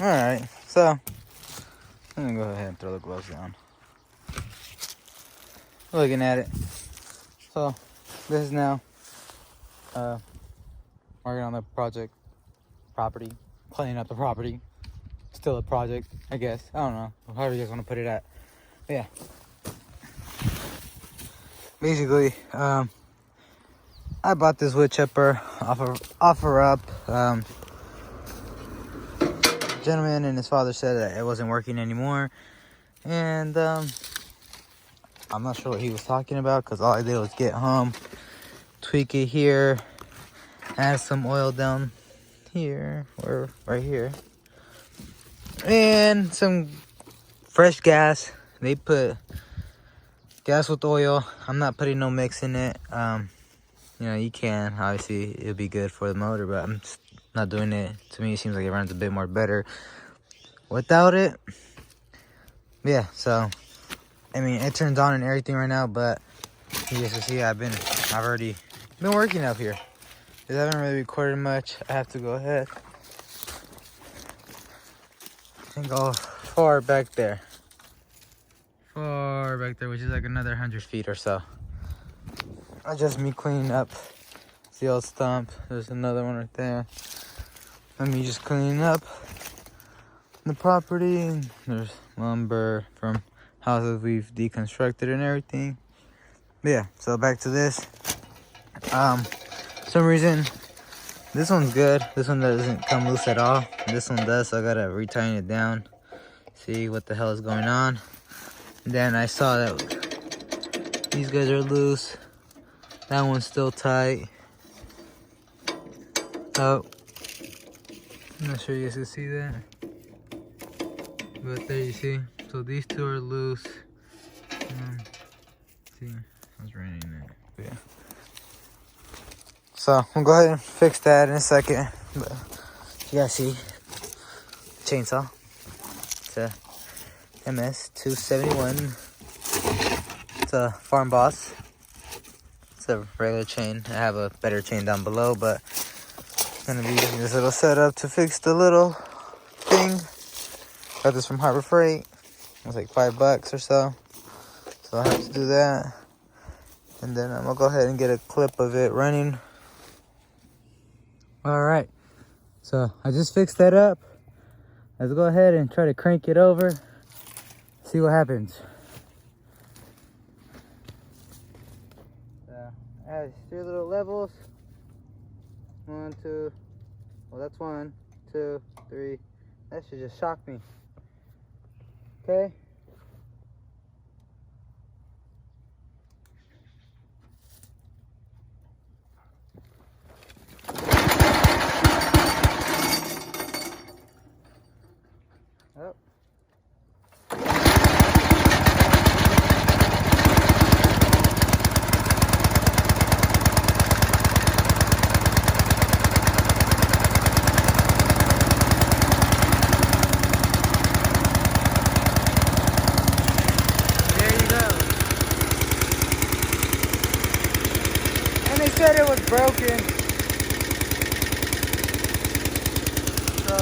Alright, so I'm gonna go ahead and throw the gloves down. Looking at it. So this is now working on the property, cleaning up the property. Still a project, I guess. I don't know. However you guys want to put it at. But yeah. Basically, I bought this wood chipper offer up. Gentleman and his father said that it wasn't working anymore, and I'm not sure what he was talking about, because all I did was get home, tweak it here, add some oil down here, or right here, and some fresh gas. They put gas with oil. I'm not putting no mix in it. You know, you can, obviously it'll be good for the motor, but I'm just not doing it. To me, it seems like it runs a bit more better without it. Yeah, so I mean, it turns on and everything right now, but you guys can see I've already been working up here, because I haven't really recorded much. I have to go ahead and go far back there, which is like another 100 feet or so. Just me cleaning up the old stump. There's another one right there. And me just cleaning up the property. And there's lumber from houses we've deconstructed and everything. But yeah, so back to this. For some reason this one's good. This one doesn't come loose at all. This one does, so I gotta retighten it down. See what the hell is going on. And then I saw that these guys are loose. That one's still tight. Oh, I'm not sure you guys can see that, but there you see. So these two are loose. See, I was running it. But yeah. So we'll go ahead and fix that in a second. But you guys see, chainsaw. It's a MS-271. It's a Farm Boss. It's a regular chain. I have a better chain down below, but I'm gonna be using this little setup to fix the little thing. Got this from Harbor Freight. It was like $5 or so. So I have to do that. And then I'm gonna go ahead and get a clip of it running. Alright. So I just fixed that up. Let's go ahead and try to crank it over. See what happens. It has 3 little levels. 1, 2. Well, that's 1, 2, 3. That should just shock me. Okay. Oh. Said it was broken. So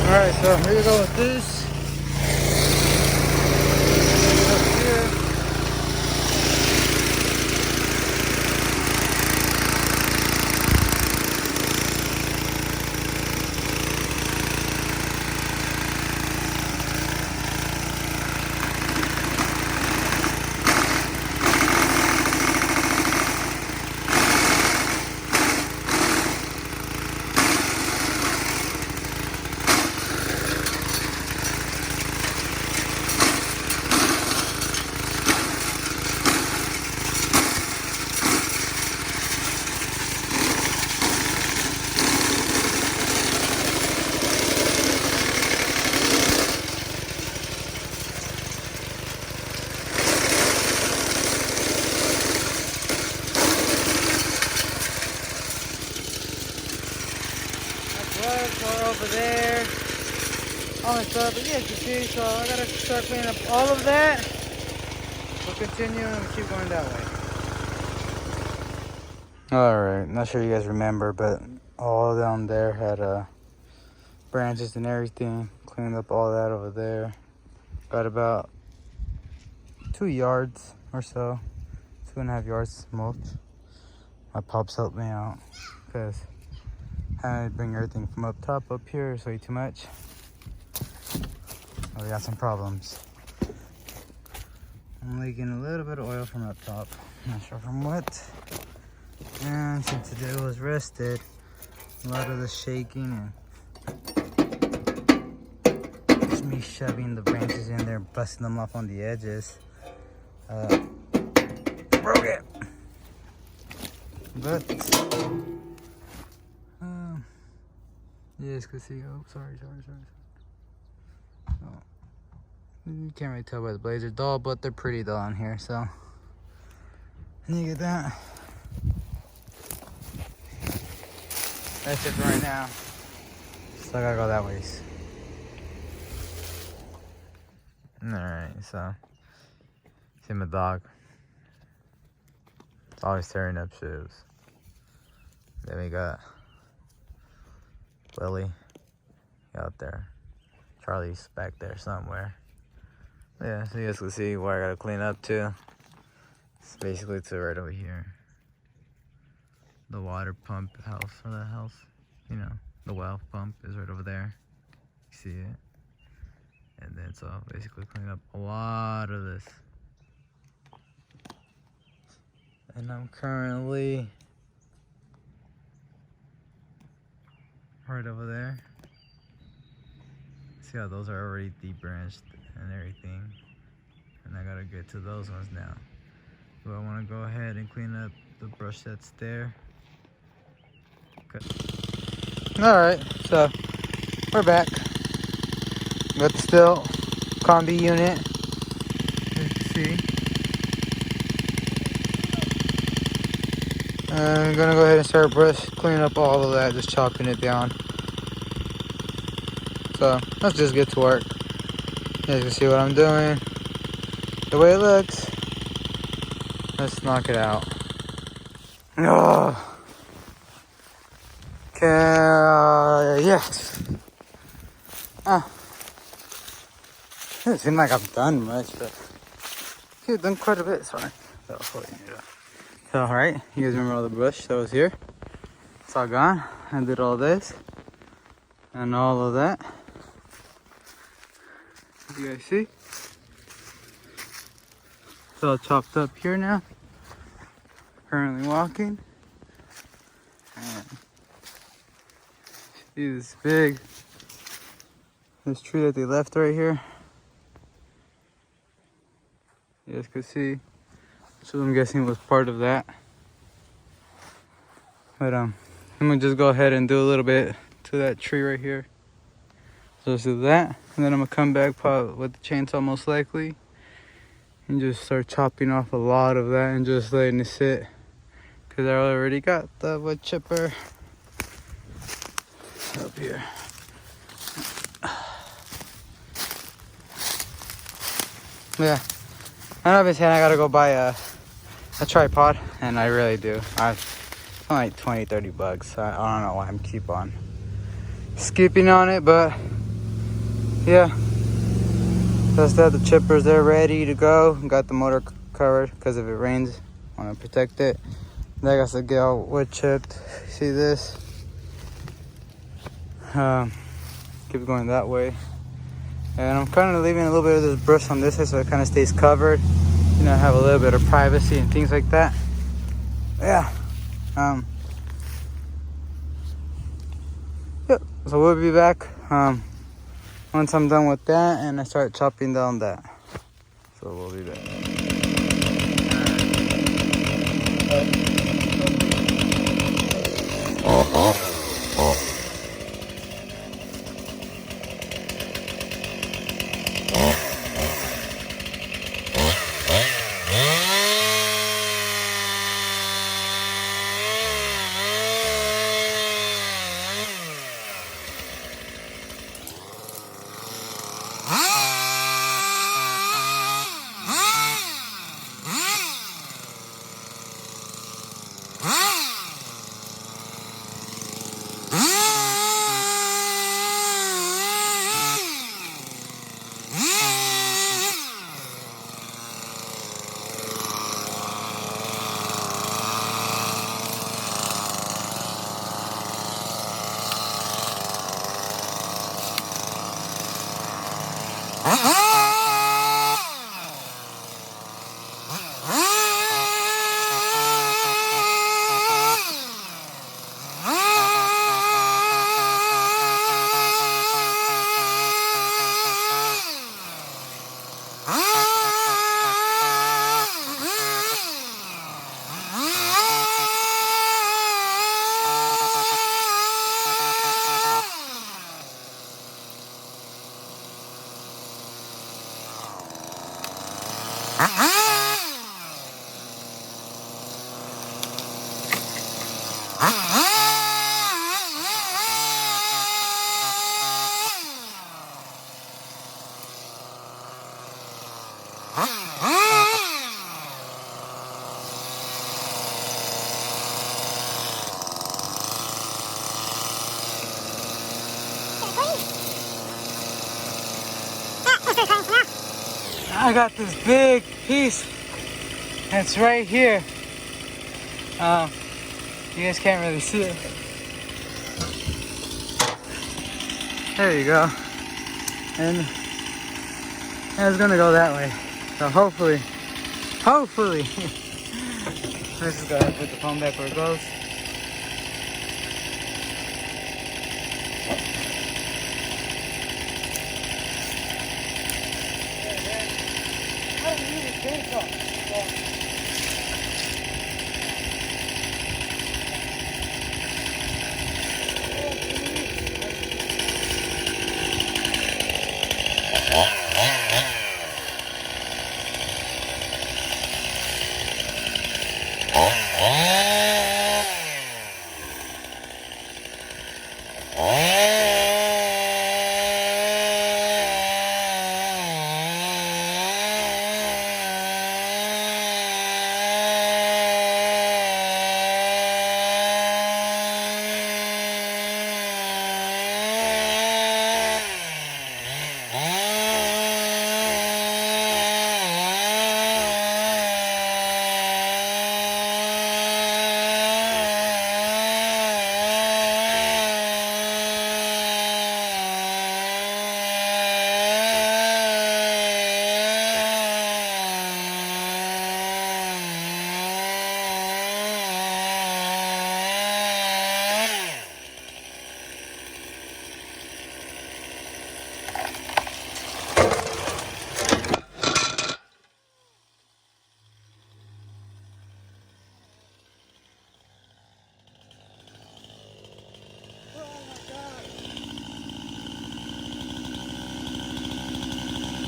alright, so here we go with this. Up here. and stuff. But yeah, you see, so I gotta start cleaning up all of that. We'll continue and keep going that way. Alright, not sure you guys remember, but all down there had branches and everything. Cleaned up all that over there. Got about 2 yards or so, 2.5 yards mulch. My pops helped me out because I had to bring everything from up top up here. It's way too much. Oh, we got some problems. I'm leaking a little bit of oil from up top. Not sure from what. And since today was rested, a lot of the shaking and just me shoving the branches in there, busting them off on the edges. Broke it. But you guys can see. Oh, sorry. Oh, you can't really tell by the blades. They're dull, but they're pretty dull on here. So, and you get that. That's it for right now. So I gotta go that ways. Alright, so see my dog. It's always tearing up shoes. Then we got Willie out there. Charlie's back there somewhere. Yeah, so you guys can see where I gotta clean up too. It's basically to right over here. The water pump house, or the house, you know, the well pump is right over there. You see it? And then so basically clean up a lot of this. And I'm currently right over there. See how those are already debranched and everything. And I gotta get to those ones now. So I wanna go ahead and clean up the brush that's there. Alright, so we're back. Got the Stihl combi unit. You can see. I'm gonna go ahead and start cleaning up all of that, just chopping it down. So let's just get to work. You guys can see what I'm doing. The way it looks. Let's knock it out. Oh. Okay, yes. Doesn't seem like I've done much, but I've done quite a bit, sorry. So, alright, you guys remember all the bush that was here? It's all gone. I did all this and all of that. You guys see? It's all chopped up here now. Currently walking. And see this tree that they left right here. You guys could see. So I'm guessing it was part of that. But I'm gonna just go ahead and do a little bit to that tree right here. So let's do that, and then I'm gonna come back with the chainsaw most likely, and just start chopping off a lot of that and just letting it sit. Cause I already got the wood chipper up here. Yeah, I've been saying I gotta go buy a tripod, and I really do. It's only like 20-30 bucks. I don't know why I'm keep on skipping on it, but yeah. That's that. The chippers, they're ready to go. Got the motor covered because if it rains, I want to protect it. Then I got to get all wood chipped. See this? Keep going that way. And I'm kind of leaving a little bit of this brush on this side so it kind of stays covered. You know, have a little bit of privacy and things like that. Yeah. Yep. So we'll be back once I'm done with that and I start chopping down that. So we'll be back. I got this big piece. It's right here. You guys can't really see it. There you go. And it's gonna go that way. So hopefully, let's just go ahead and put the phone back where it goes.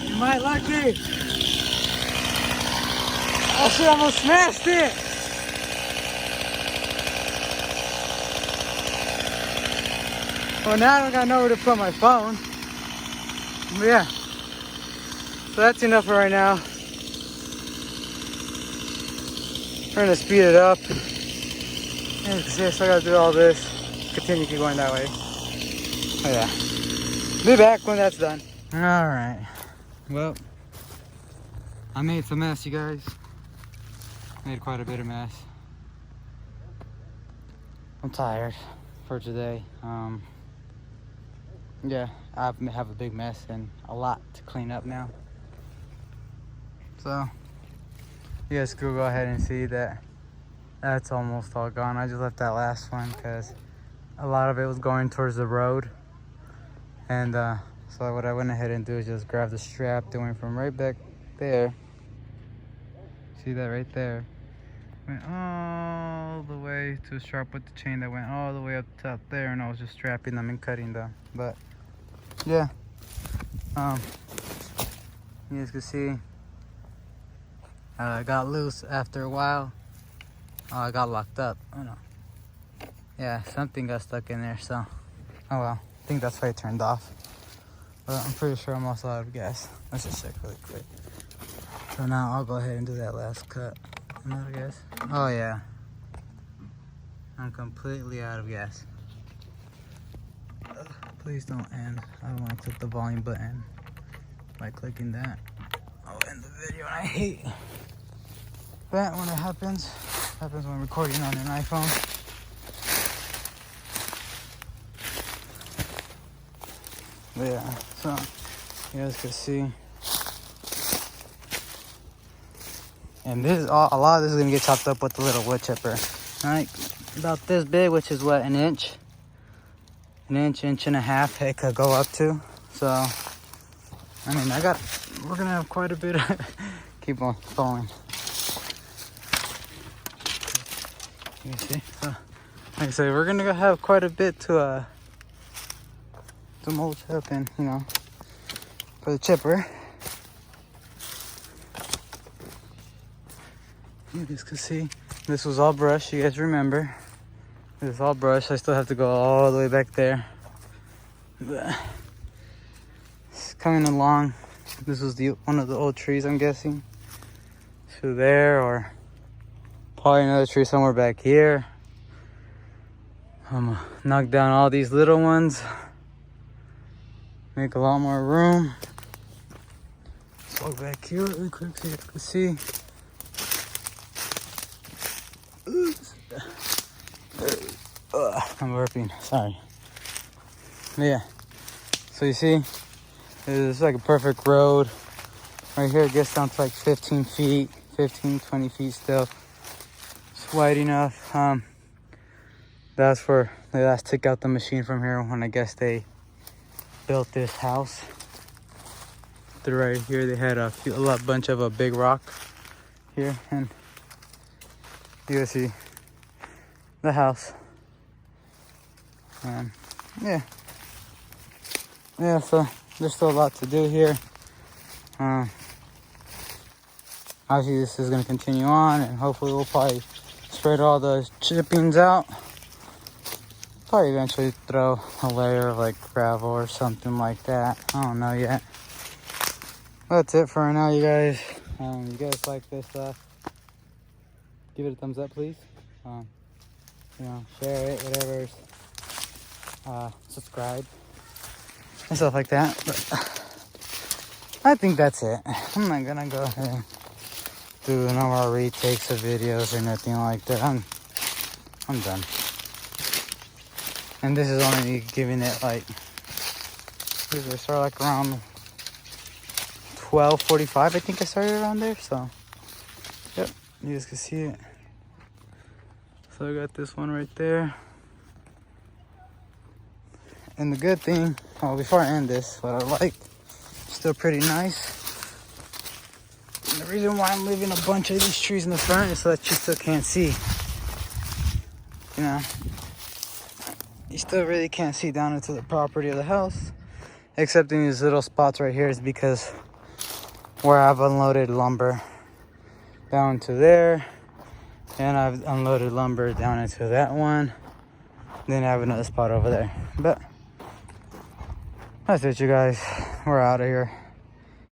You might like it. Oh shit, I almost smashed it. Well, now I don't got nowhere to put my phone. But yeah. So that's enough for right now. We're gonna speed it up. And you can see I still gotta do all this. Continue to keep going that way. Oh yeah. Be back when that's done. Alright. Well, I made some mess, you guys. Made quite a bit of mess. I'm tired for today. Yeah, I have a big mess and a lot to clean up now. So, you guys could go ahead and see that that's almost all gone. I just left that last one because a lot of it was going towards the road. And so what I went ahead and do is just grab the strap that went from right back there. See that right there? Went all the way to a strap with the chain that went all the way up top there, and I was just strapping them and cutting them. But yeah, you guys can see I got loose after a while. I got locked up. Oh no. Yeah, something got stuck in there, so oh well. I think that's why it turned off. But I'm pretty sure I'm also out of gas. Let's just check really quick. So now I'll go ahead and do that last cut. I'm out of gas. Oh yeah. I'm completely out of gas. Please don't end. I don't want to click the volume button by clicking that. I'll end the video, and I hate that when it happens. It happens when recording on an iPhone. Yeah, so You guys can see. And this is all, a lot of this is gonna get chopped up with the little wood chipper. All right, about this big, which is what, an inch, inch and a half it could go up to. So, I mean, we're gonna have quite a bit of, keep on going. You see, so, like I said, we're gonna have quite a bit to mulch up and, you know, for the chipper. You guys can see, this was all brush, you guys remember. This is all brush, I still have to go all the way back there. It's coming along. This was one of the old trees, I'm guessing. Through there, or probably another tree somewhere back here. I'm gonna knock down all these little ones. Make a lot more room. Let's walk back here really quick so you can see. I'm burping, sorry. But yeah, so you see, it's like a perfect road. Right here it gets down to like 15 feet, 15, 20 feet still. It's wide enough. That's where they last took out the machine from here when I guess they built this house. Right here they had a bunch of a big rock here, and you guys see the house. Yeah, so there's still a lot to do here. Obviously this is going to continue on, and hopefully we'll probably spread all the chippings out. Probably eventually throw a layer of like gravel or something like that. I don't know yet. That's it for right now, you guys. You guys like this stuff, give it a thumbs up, please. You know, share it, whatever. Subscribe and stuff like that. But I think that's it. I'm not gonna go ahead and do no more retakes of videos or nothing like that. I'm done. And this is only me giving it like, I started like around 12:45. I think I started around there. So, yep, you guys can see it. So I got this one right there. And the good thing, well, before I end this, what I like, still pretty nice. And the reason why I'm leaving a bunch of these trees in the front is so that you still can't see. You know, you still really can't see down into the property of the house, except in these little spots right here is because where I've unloaded lumber down to there, and I've unloaded lumber down into that one. Then I have another spot over there. But that's it, you guys. We're out of here.